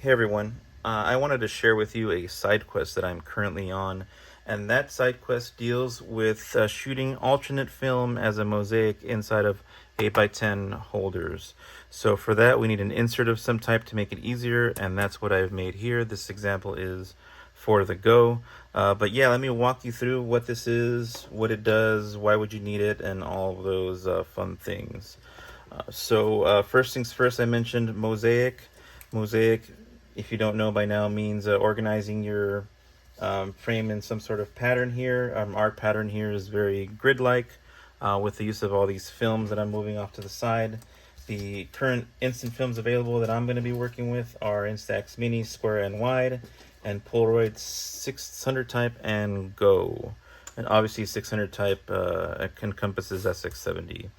Hey everyone, I wanted to share with you a side quest that I'm currently on, and that side quest deals with shooting alternate film as a mosaic inside of 8x10 holders. So for that we need an insert of some type to make it easier, and that's what I've made here. This example is for the Go. But yeah, let me walk you through what this is, what it does, why would you need it, and all of those fun things. First things first, I mentioned Mosaic. Mosaic, if you don't know by now, means organizing your frame in some sort of pattern here. Our pattern here is very grid-like with the use of all these films that I'm moving off to the side. The current instant films available that I'm going to be working with are Instax Mini, Square and Wide, and Polaroid 600 type and Go. And obviously 600 type encompasses SX70.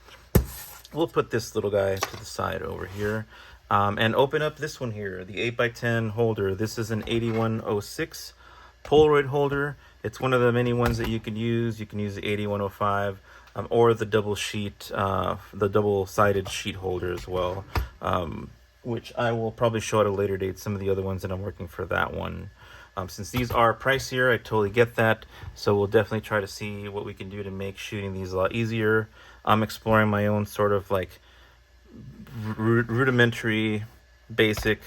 We'll put this little guy to the side over here and open up this one here, the 8x10 holder. This is an 8106 Polaroid holder. It's one of the many ones that you can use. You can use the 8105 or the double sheet, the double-sided sheet holder as well, which I will probably show at a later date, some of the other ones that I'm working for that one. Since these are pricier, I totally get that. So we'll definitely try to see what we can do to make shooting these a lot easier. I'm exploring my own sort of like rudimentary, basic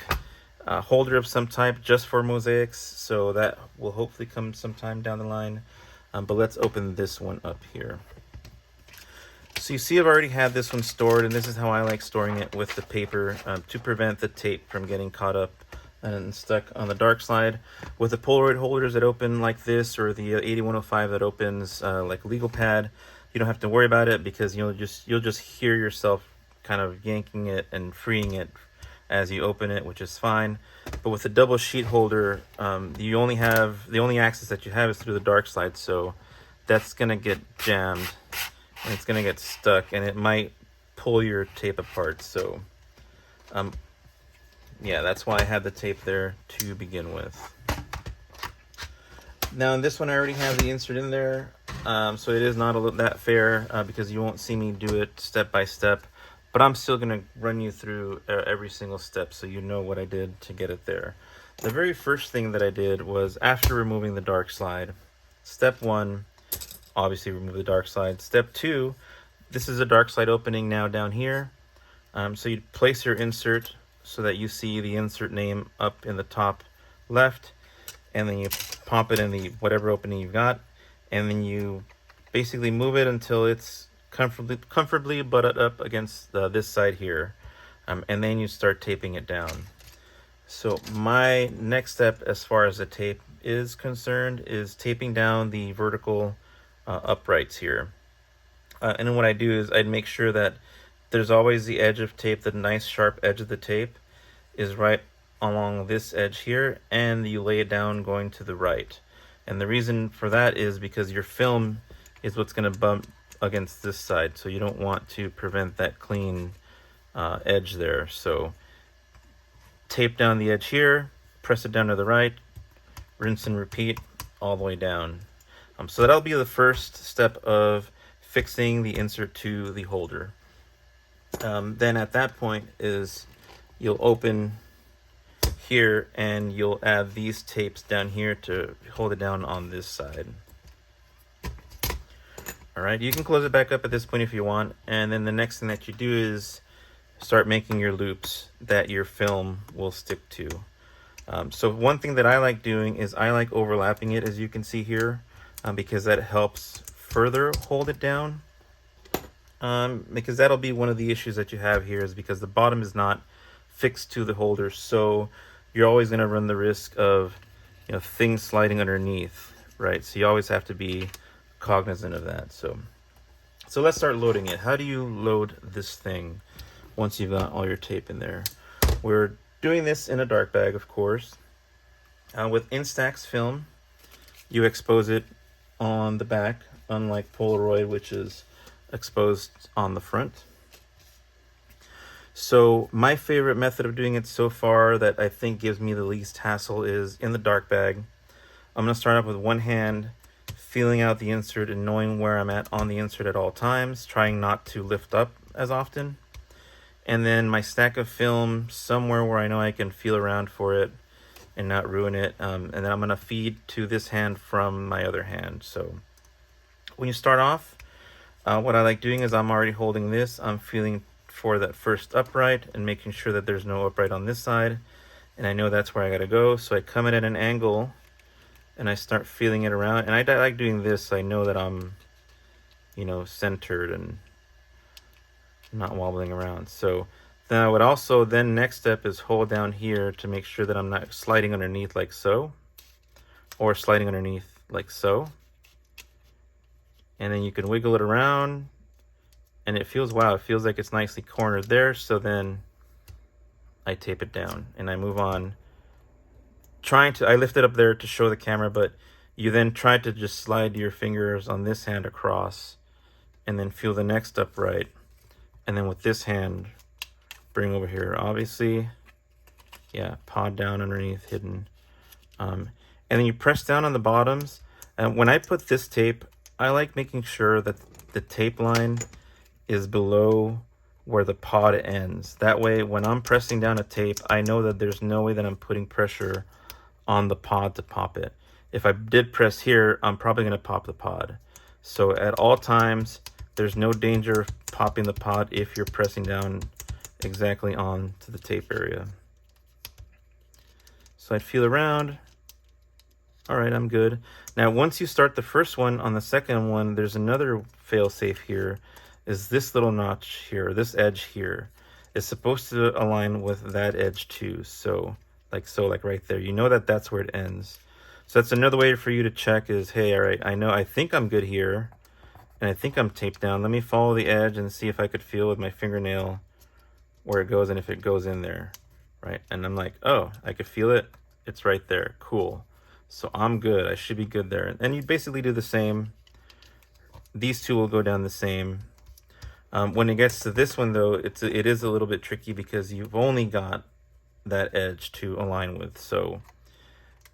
holder of some type just for mosaics. So that will hopefully come sometime down the line. But let's open this one up here. So you see I've already had this one stored, and this is how I like storing it with the paper to prevent the tape from getting caught up and stuck on the dark slide. With the Polaroid holders that open like this, or the 8105 that opens like legal pad, you don't have to worry about it because you'll just hear yourself kind of yanking it and freeing it as you open it, which is fine. But with the double sheet holder, the only access that you have is through the dark slide, so that's gonna get jammed and it's gonna get stuck, and it might pull your tape apart. So yeah, that's why I had the tape there to begin with. Now in this one I already have the insert in there, so it is not that fair because you won't see me do it step by step, but I'm still going to run you through every single step so you know what I did to get it there. The very first thing that I did was, after removing the dark slide, step one, obviously remove the dark slide. Step two, this is a dark slide opening now down here, so you place your insert so that you see the insert name up in the top left, and then you pop it in the whatever opening you've got, and then you basically move it until it's comfortably butted up against this side here, and then you start taping it down. So my next step as far as the tape is concerned is taping down the vertical uprights here. And then what I do is I'd make sure that there's always the edge of tape, the nice sharp edge of the tape is right along this edge here, and you lay it down going to the right. And the reason for that is because your film is what's going to bump against this side, so you don't want to prevent that clean edge there. So tape down the edge here, press it down to the right, rinse and repeat all the way down. So that'll be the first step of fixing the insert to the holder. Then at that point is you'll open here and you'll add these tapes down here to hold it down on this side. All right, you can close it back up at this point if you want, and then the next thing that you do is start making your loops that your film will stick to. So one thing that I like doing is I like overlapping it, as you can see here, because that helps further hold it down. Because that'll be one of the issues that you have here, is because the bottom is not fixed to the holder, so you're always going to run the risk of things sliding underneath, right? So you always have to be cognizant of that. So let's start loading it. How do you load this thing once you've got all your tape in there? We're doing this in a dark bag, of course. With Instax film, you expose it on the back, unlike Polaroid, which is exposed on the front. So my favorite method of doing it so far, that I think gives me the least hassle, is in the dark bag. I'm going to start off with one hand, feeling out the insert and knowing where I'm at on the insert at all times, trying not to lift up as often. and then my stack of film somewhere where I know I can feel around for it and not ruin it. And then I'm gonna feed to this hand from my other hand. So when you start off, what I like doing is I'm already holding this. I'm feeling for that first upright and making sure that there's no upright on this side. And I know that's where I gotta go. So I come in at an angle and I start feeling it around. And I like doing this so I know that I'm, you know, centered and not wobbling around. So then I would also, then next step is hold down here to make sure that I'm not sliding underneath like so, or sliding underneath like so. And then you can wiggle it around and it feels, wow, it feels like it's nicely cornered there. So then I tape it down and I move on. I lift it up there to show the camera, but you then try to just slide your fingers on this hand across and then feel the next upright. And then with this hand, bring over here. Obviously, yeah, pod down underneath, hidden. And then you press down on the bottoms. And when I put this tape, I like making sure that the tape line is below where the pod ends. That way, when I'm pressing down a tape, I know that there's no way that I'm putting pressure on the pod to pop it. If I did press here, I'm probably gonna pop the pod. So at all times, there's no danger of popping the pod if you're pressing down exactly on to the tape area. So I'd feel around. All right, I'm good. Now, once you start the first one, on the second one, there's another fail-safe here, is this little notch here, this edge here, is supposed to align with that edge too. So, like right there. You know that that's where it ends. So that's another way for you to check is, hey, all right, I think I'm good here, and I think I'm taped down. Let me follow the edge and see if I could feel with my fingernail where it goes and if it goes in there, right? And I'm like, oh, I could feel it. It's right there. Cool. So I'm good. I should be good there. And you basically do the same. These two will go down the same. When it gets to this one, though, it is a little bit tricky because you've only got that edge to align with. So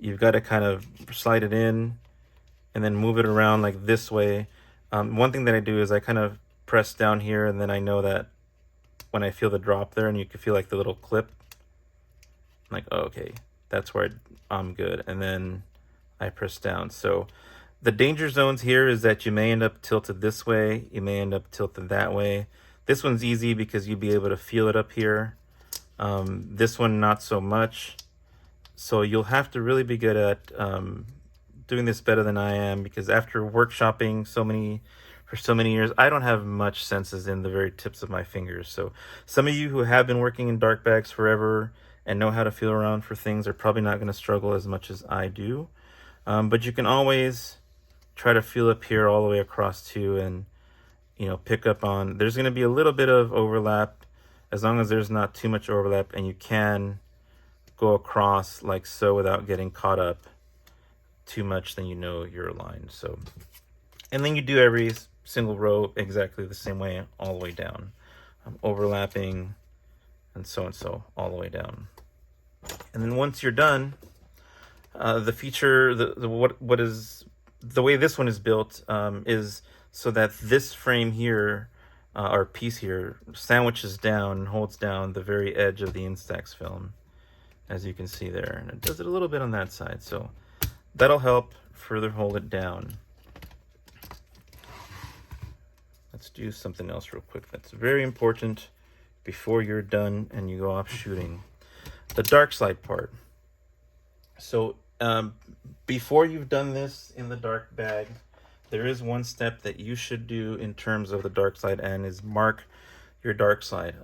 you've got to kind of slide it in and then move it around like this way. One thing that I do is I kind of press down here, and then I know that when I feel the drop there, and you can feel like the little clip, I'm like, oh, okay, that's where I'm good. And then I press down. So the danger zones here is that you may end up tilted this way. You may end up tilted that way. This one's easy because you'll be able to feel it up here. This one, not so much. So you'll have to really be good at doing this better than I am, because after workshopping for so many years, I don't have much senses in the very tips of my fingers. So some of you who have been working in dark bags forever and know how to feel around for things are probably not going to struggle as much as I do. But you can always try to feel up here all the way across too, and you know, pick up on, there's going to be a little bit of overlap, as long as there's not too much overlap, and you can go across like so without getting caught up too much, then you know you're aligned. So, and then you do every single row exactly the same way all the way down, overlapping and so all the way down. And then once you're done, the feature, what is the way this one is built is so that this frame here, or piece here, sandwiches down and holds down the very edge of the Instax film, as you can see there. And it does it a little bit on that side, so that'll help further hold it down. Let's do something else real quick that's very important before you're done and you go off shooting. The dark slide part. So before you've done this in the dark bag, there is one step that you should do in terms of the dark slide, and is mark your dark slide.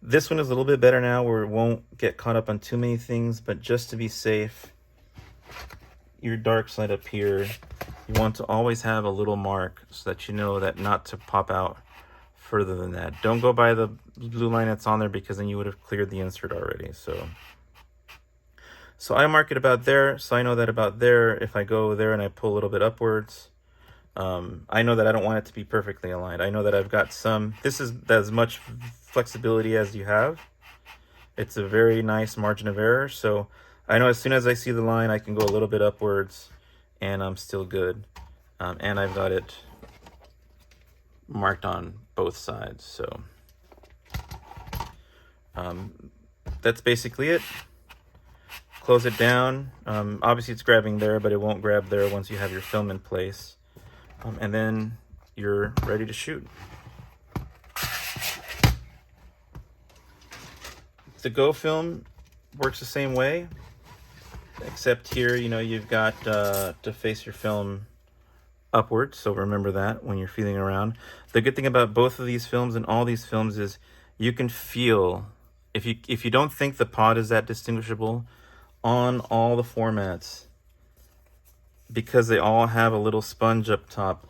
This one is a little bit better now where it won't get caught up on too many things, but just to be safe, your dark slide up here, you want to always have a little mark so that you know that not to pop out further than that. Don't go by the blue line that's on there, because then you would have cleared the insert already. So I mark it about there, so I know that about there, if I go there and I pull a little bit upwards, I know that I don't want it to be perfectly aligned. I know that I've got some, this is as much flexibility as you have. It's a very nice margin of error, so I know as soon as I see the line, I can go a little bit upwards and I'm still good. And I've got it marked on both sides. So That's basically it. Close it down. Obviously it's grabbing there, but it won't grab there once you have your film in place. And then you're ready to shoot. The Go film works the same way, except here, you know, you've got to face your film upwards, so remember that when you're feeling around. The good thing about both of these films and all these films is you can feel, if you don't think the pod is that distinguishable, on all the formats, because they all have a little sponge up top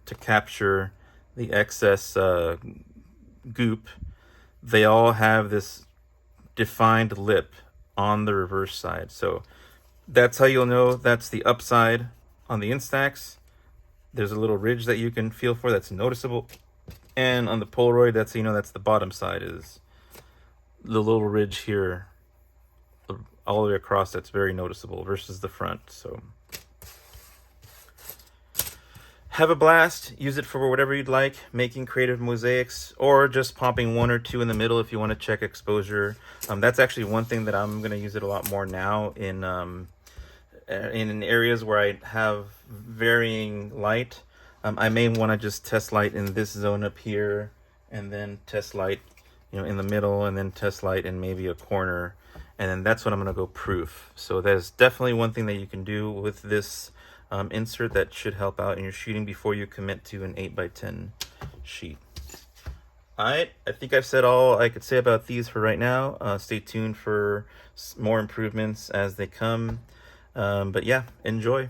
to capture the excess goop, they all have this defined lip on the reverse side. So that's how you'll know that's the upside. On the Instax, there's a little ridge that you can feel for that's noticeable. And on the Polaroid, that's, you know, that's the bottom side, is the little ridge here all the way across, that's very noticeable versus the front. So have a blast. Use it for whatever you'd like, making creative mosaics, or just popping one or two in the middle if you want to check exposure. That's actually one thing that I'm going to use it a lot more now in areas where I have varying light. I may want to just test light in this zone up here, and then test light, you know, in the middle, and then test light in maybe a corner, and then that's when I'm going to go proof. So there's definitely one thing that you can do with this insert that should help out in your shooting before you commit to an 8x10 sheet. Alright, I think I've said all I could say about these for right now. Stay tuned for more improvements as they come. But yeah, enjoy.